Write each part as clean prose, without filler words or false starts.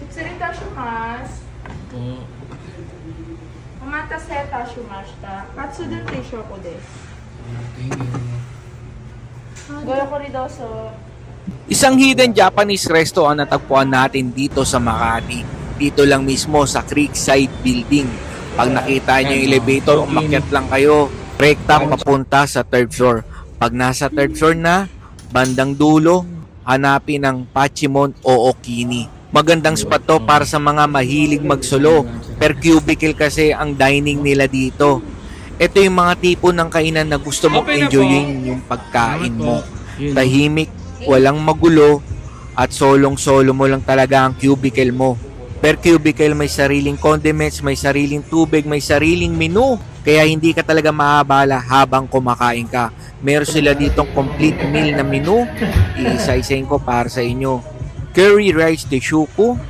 Shitsurita shimasu. お待たせいたしました。カツ丼定食です。ごゆっくりどうぞ。Isang hidden Japanese resto ang natagpuan natin dito sa Makati. Dito lang mismo sa Creekside Building. Pag nakita nyo yung elevator, umakyat lang kayo. Rekta papunta sa 3rd floor. Pag nasa 3rd floor na, bandang dulo, hanapin ang Pachimon o Okini. Magandang spot to para sa mga mahilig magsolo. Per cubicle kasi ang dining nila dito. Ito yung mga tipo ng kainan na gusto mong enjoyin yung pagkain mo. Tahimik, walang magulo, at solong-solo mo lang talaga ang cubicle mo. Per cubicle may sariling condiments, may sariling tubig, may sariling menu. Kaya hindi ka talaga mahabala habang kumakain ka. Meron sila ditong complete meal na menu. Iisa-isain ko para sa inyo. Curry rice teshuku,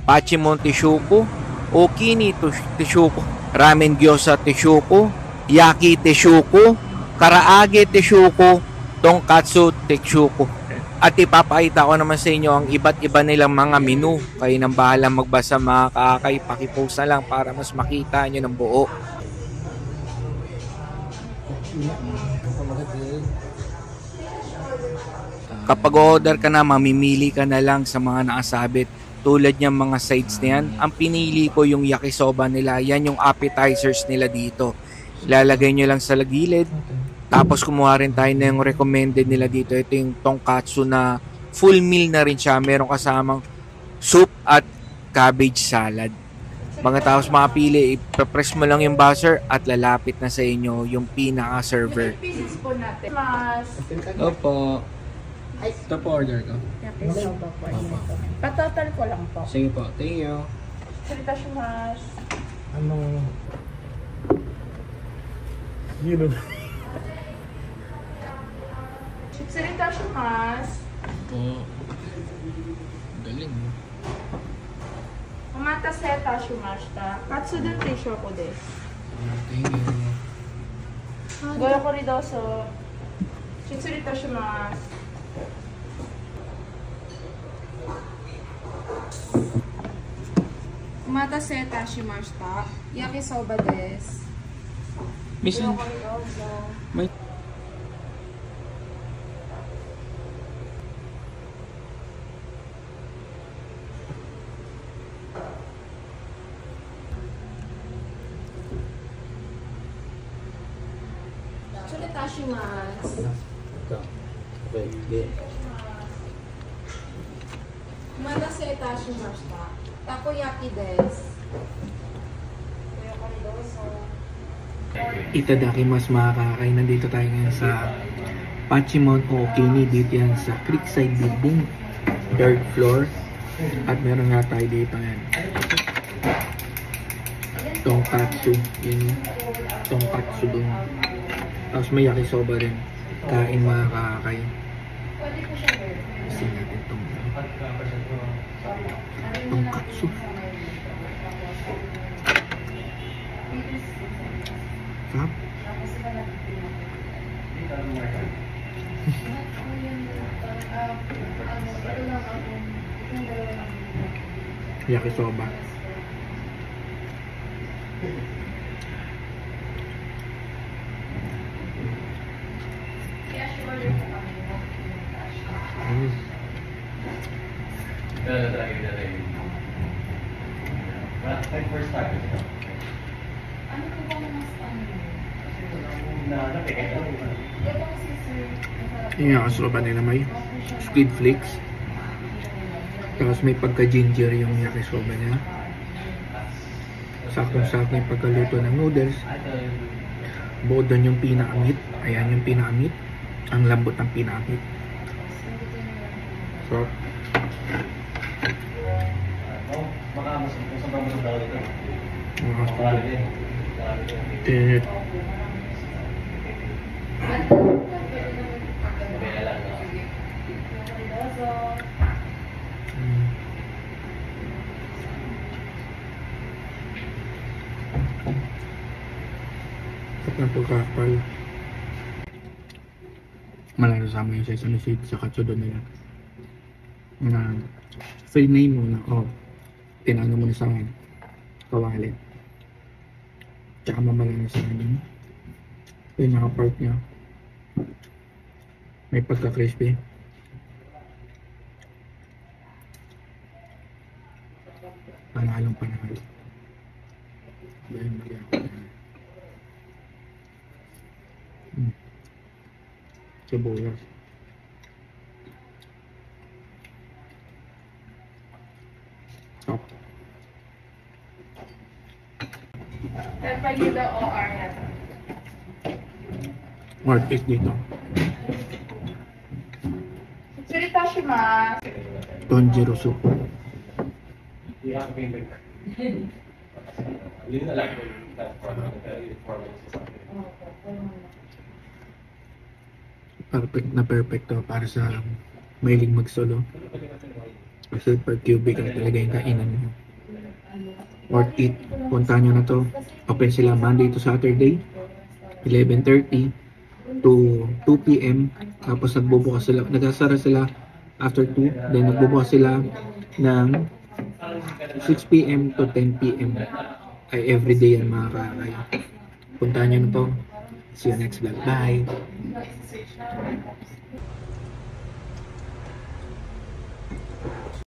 Pachimon teshuku, Okini teshuku, ramen gyoza teshuku, yaki teshuku, karaage teshuku, tonkatsu teshuku. At ipapakita ko naman sa inyo ang iba't iba nilang mga menu. Kayo nang bahala magbasa mga kaakay, pakipost na lang para mas makita nyo ng buo. Kapag order ka na, mamimili ka na lang sa mga nakasabit. Tulad niyang mga sides na yan, ang pinili ko yung yakisoba nila. Yan yung appetizers nila dito. Ilalagay nyo lang sa gilid. Tapos kumuha rin tayo na yung recommended nila dito. Ito yung tonkatsu na full meal na rin siya. Meron kasamang soup at cabbage salad. Pagkatapos makapili, ipapress mo lang yung buzzer at lalapit na sa inyo yung pinaka-server. Opo. Ito po order ko. Yakisoba po. Patotal ko lang po. Sige po, thank you. Shitsurita shimasu. Ano? Yun o. Shitsurita shimasu. Galing. お待たせいたしました。カツ丼定食です。Thank you. ごゆっくりどうぞ。shitsurita shimasu. お待たせいたしました。Yakisobaです。 Minsan, may... Shitsurita shimasu. Okay, お待たせいたしました。Takoyakiです。 Itadakimasu mga kakay, nandito tayo ngayon sa Pachimon o Okini. Dito yan sa Creekside Building, 3rd floor. At meron nga tayo dito yan tonkatsu, yun yung tonkatsu dun. Tapos may yakisoba rin. Kain mga kakay. Kasi natin itong tonkatsu. Sarap. Yakisoba. Yung yakisoba nila may squid flakes. Tapos may pagka-ginger yung yakisoba niya. Sakong-sakong yung pagkaluto ng noodles. Bukod doon yung pinaka-meat. Ayan yung pinaka-meat. Ang lambot ng pinaka-meat. So, ng pagkakapal. Malalo sa amin yung sesame seeds sa katsudon nila. na free name mo na, tinano mo na sa kawalit. Tsaka mamala na sa akin. Yung naka-part niya. May pagka-crispy. Panalong panalo. Dahil mali ako. Sibuyas. Top. Then pag yung the OR na to. Worth it dito. Chitsuri tashimasu. Tonjiro soup. Perfect na perfect to para sa mahilig mag-solo. Kasi per cubic ang talaga yung kainan mo. Worth it. Puntahan nyo na to. Open sila Monday to Saturday, 11:30 to 2 p.m. Tapos nagbubukas sila, nagsasara sila after 2. Then nagbubukas sila ng 6 p.m. to 10 p.m. Ay everyday yan mga kakay. Puntahan nyo na to. See you next vlog. Bye!